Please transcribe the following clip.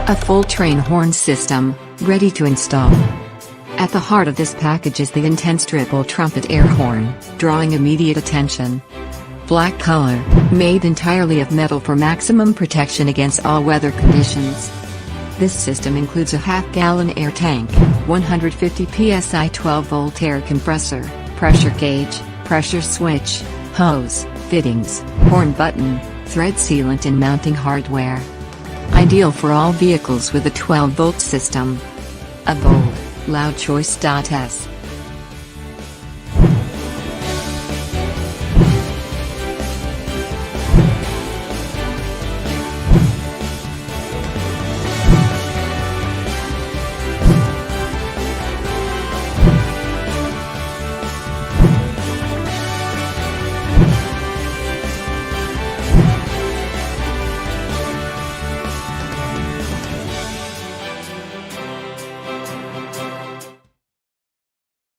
A full train horn system, ready to install. At the heart of this package is the intense triple trumpet air horn, drawing immediate attention. Black color, made entirely of metal for maximum protection against all weather conditions. This system includes a half-gallon air tank, 150 PSI 12-volt air compressor, pressure gauge, pressure switch, hose, fittings, horn button, thread sealant and mounting hardware. Ideal for all vehicles with a 12-volt system. A bold, loud choice.s.